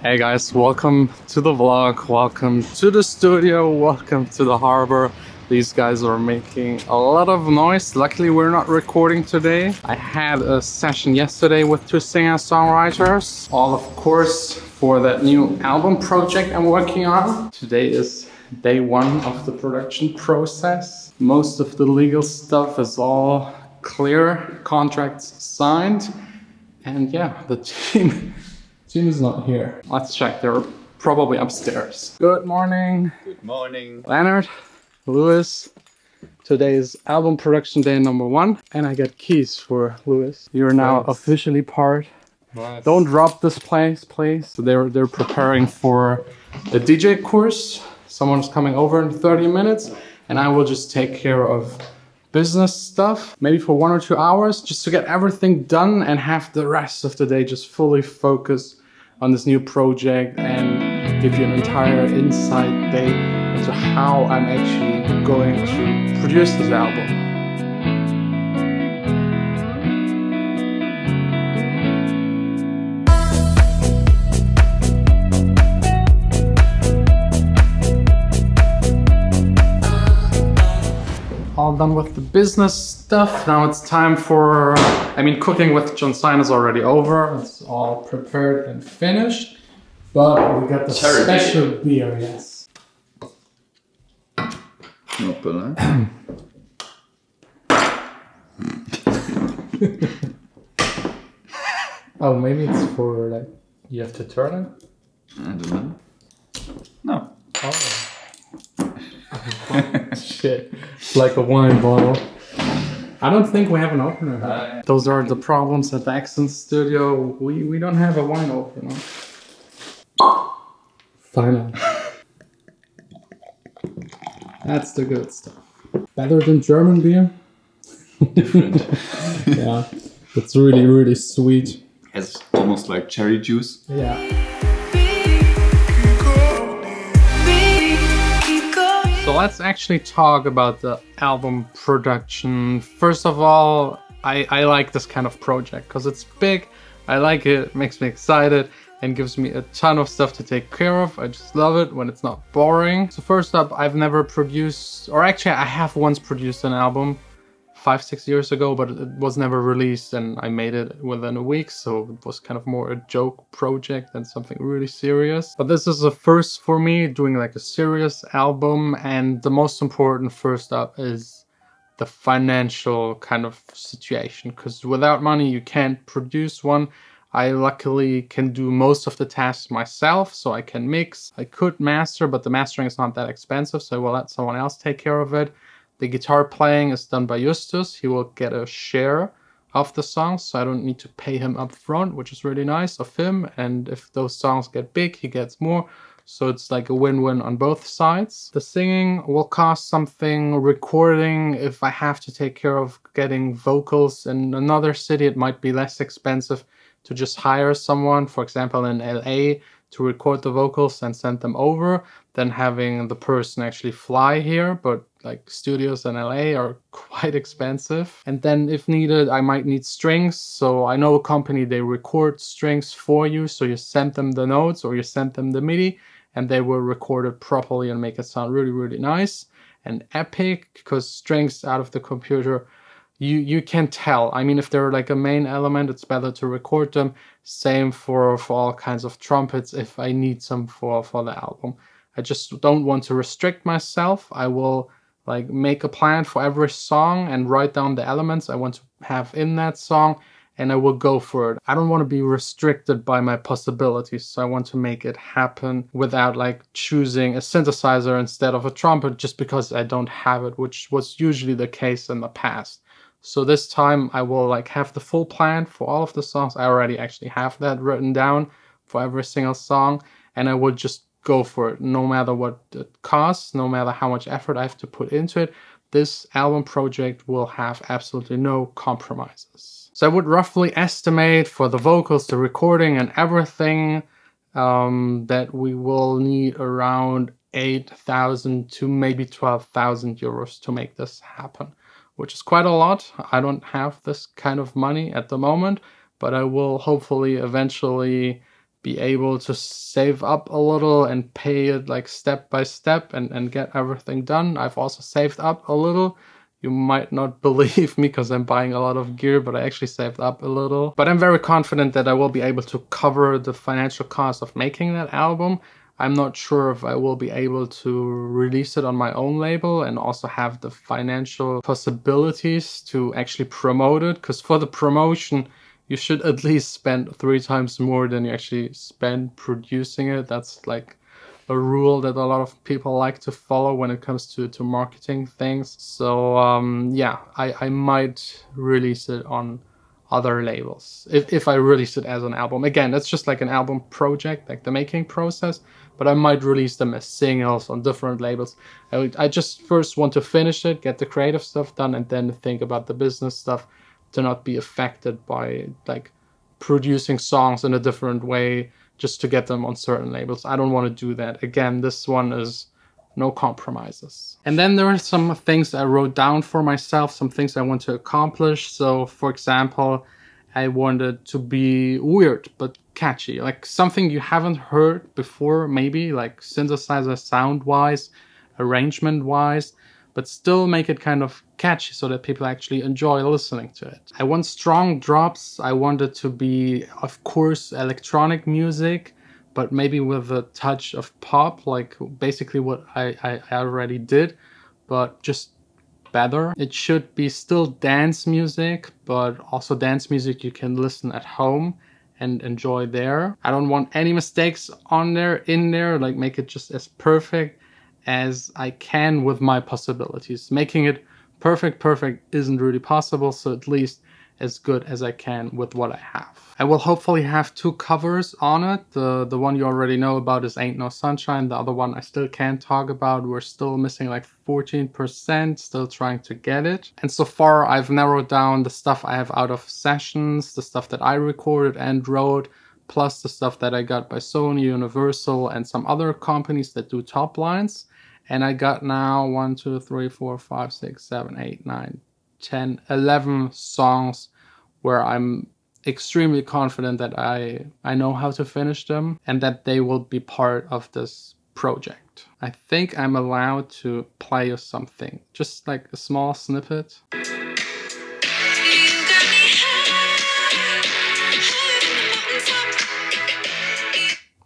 Hey guys, welcome to the vlog, welcome to the studio, welcome to the harbor. These guys are making a lot of noise. Luckily we're not recording today. I had a session yesterday with two singer-songwriters, all of course for that new album project I'm working on. Today is day one of the production process. Most of the legal stuff is all clear, contracts signed, and yeah, the team is not here. Let's check, they're probably upstairs. Good morning. Good morning. Leonard, Louis. Today is album production day number 1 and I got keys for Louis. You're now officially part. Nice. Don't drop this place, please. So they're preparing for a DJ course. Someone's coming over in 30 minutes and I will just take care of business stuff, maybe for 1 or 2 hours, just to get everything done and have the rest of the day just fully focus on this new project and give you an entire inside day into how I'm actually going to produce this album. All done with the business stuff. Now it's time for, cooking with Jon Sine is already over. It's all prepared and finished. But we got the special beer, yes. Oh, maybe it's for like, you have to turn it? I don't know. No. Oh. Shit, it's like a wine bottle. I don't think we have an opener. Those are the problems at the Accent Studio. We don't have a wine opener. Finally. That's the good stuff. Better than German beer? Different. Yeah, it's really, really sweet. It's almost like cherry juice. Yeah. So let's actually talk about the album production. First of all, I like this kind of project because it's big. I like it, makes me excited and gives me a ton of stuff to take care of. I just love it when it's not boring. So first up, I've never produced, or actually I have once produced an album 5-6 years ago, but it was never released and I made it within a week, so it was kind of more a joke project than something really serious. But this is a first for me, doing like a serious album, and the most important first up is the financial kind of situation, because without money you can't produce one. I luckily can do most of the tasks myself, so I can mix, I could master, but the mastering is not that expensive, so I will let someone else take care of it. The guitar playing is done by Justus. He will get a share of the songs, so I don't need to pay him up front, which is really nice of him. And if those songs get big, he gets more. So it's like a win-win on both sides. The singing will cost something. Recording, if I have to take care of getting vocals in another city, it might be less expensive to just hire someone, for example in LA, to record the vocals and send them over, than having the person actually fly here. But like studios in LA are quite expensive. And then if needed, I might need strings. So I know a company, they record strings for you. So you send them the notes or you send them the MIDI and they will record it properly and make it sound really, really nice and epic, because strings out of the computer, you can tell. I mean, if they're like a main element, it's better to record them. Same for all kinds of trumpets if I need some for the album. I just don't want to restrict myself. I will like make a plan for every song and write down the elements I want to have in that song, and I will go for it. I don't want to be restricted by my possibilities, so I want to make it happen without like choosing a synthesizer instead of a trumpet just because I don't have it, which was usually the case in the past. So this time I will like have the full plan for all of the songs. I already actually have that written down for every single song, and I will just go for it no matter what it costs, no matter how much effort I have to put into it. This album project will have absolutely no compromises. So I would roughly estimate for the vocals, the recording and everything that we will need around 8,000 to maybe 12,000 euros to make this happen, which is quite a lot. I don't have this kind of money at the moment, but I will hopefully eventually be able to save up a little and pay it like step by step and get everything done. I've also saved up a little. You might not believe me because I'm buying a lot of gear, but I actually saved up a little. But I'm very confident that I will be able to cover the financial cost of making that album. I'm not sure if I will be able to release it on my own label and also have the financial possibilities to actually promote it. Because for the promotion, you should at least spend 3 times more than you actually spend producing it. That's like a rule that a lot of people like to follow when it comes to marketing things. So yeah, I might release it on other labels if I release it as an album. Again, that's just like an album project, like the making process, but I might release them as singles on different labels. I just first want to finish it, get the creative stuff done, and then think about the business stuff to not be affected by like producing songs in a different way just to get them on certain labels. I don't want to do that. Again, this one is no compromises. And then there are some things I wrote down for myself, some things I want to accomplish. So for example, I wanted to be weird but catchy, like something you haven't heard before, maybe like synthesizer sound wise, arrangement wise, but still make it kind of catchy so that people actually enjoy listening to it. I want strong drops. I want it to be, of course, electronic music, but maybe with a touch of pop, like basically what I already did, but just better. It should be still dance music, but also dance music you can listen at home and enjoy there. I don't want any mistakes in there, like make it just as perfect as I can with my possibilities. Making it perfect isn't really possible, so at least as good as I can with what I have. I will hopefully have 2 covers on it. The one you already know about is Ain't No Sunshine. The other one I still can't talk about. We're still missing like 14%, still trying to get it. And so far I've narrowed down the stuff I have out of sessions, the stuff that I recorded and wrote, plus the stuff that I got by Sony, Universal, and some other companies that do top lines. And I got now 1, 2, 3, 4, 5, 6, 7, 8, 9, 10, 11 songs where I'm extremely confident that I know how to finish them and that they will be part of this project. I think I'm allowed to play you something, just like a small snippet.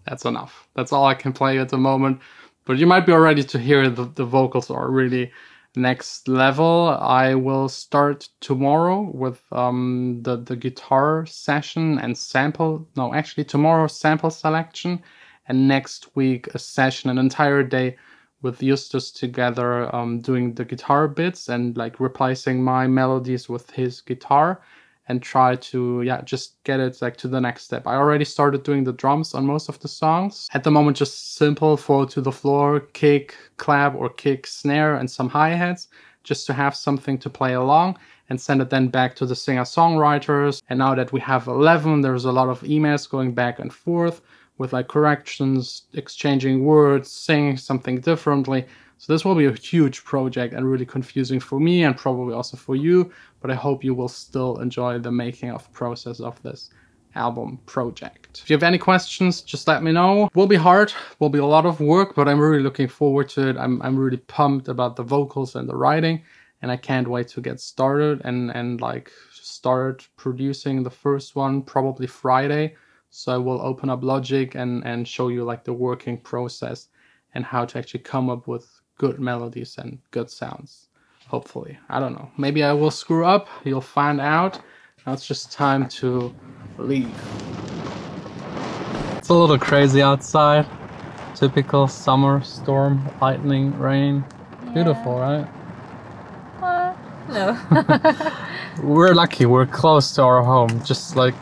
That's enough. That's all I can play at the moment. But you might be ready to hear the vocals are really next level. I will start tomorrow with the guitar session and tomorrow sample selection, and next week a session, an entire day with Justus together doing the guitar bits and like replacing my melodies with his guitar, and try to just get it like to the next step. I already started doing the drums on most of the songs. At the moment, just simple 4 to the floor, kick, clap or kick, snare and some hi-hats, just to have something to play along and send it then back to the singer-songwriters. And now that we have 11, there's a lot of emails going back and forth with like corrections, exchanging words, singing something differently. So this will be a huge project and really confusing for me and probably also for you, but I hope you will still enjoy the making of process of this album project. If you have any questions, just let me know. Will be hard, will be a lot of work, but I'm really looking forward to it. I'm really pumped about the vocals and the writing, and I can't wait to get started and like start producing the first one probably Friday. So I will open up Logic and show you like the working process and how to actually come up with good melodies and good sounds. Hopefully. I don't know. Maybe I will screw up. You'll find out. Now it's just time to leave. It's a little crazy outside. Typical summer storm, lightning, rain. Yeah. Beautiful, right? No. We're lucky. We're close to our home. Just like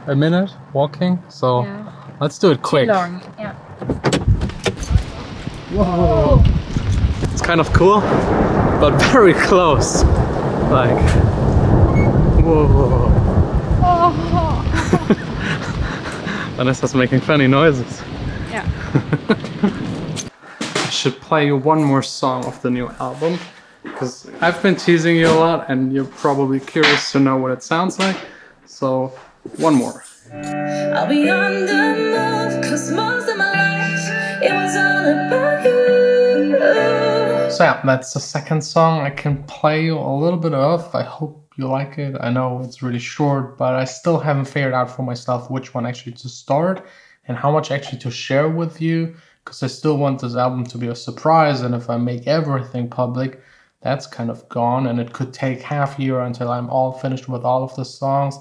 a minute walking. So yeah. Let's do it quick. Too long. Yeah. Whoa. It's kind of cool, but very close. Like, whoa. Vanessa's making funny noises. Yeah. I should play you one more song of the new album, because I've been teasing you a lot and you're probably curious to know what it sounds like. So, one more. I'll be on the moon. It was all about you. So yeah, that's the second song I can play you a little bit of. I hope you like it. I know it's really short, but I still haven't figured out for myself which one actually to start and how much actually to share with you, because I still want this album to be a surprise, and if I make everything public, that's kind of gone, and it could take half a year until I'm all finished with all of the songs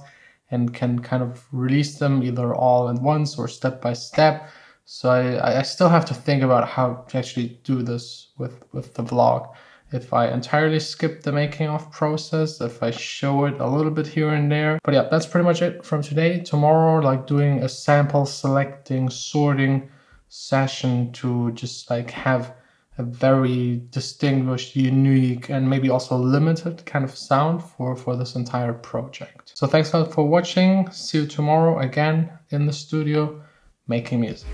and can kind of release them either all at once or step by step. So I still have to think about how to actually do this with the vlog. If I entirely skip the making of process, if I show it a little bit here and there. But yeah, that's pretty much it from today. Tomorrow, like doing a sample selecting, sorting session to just like have a very distinguished, unique, and maybe also limited kind of sound for this entire project. So thanks a lot for watching. See you tomorrow again in the studio making music.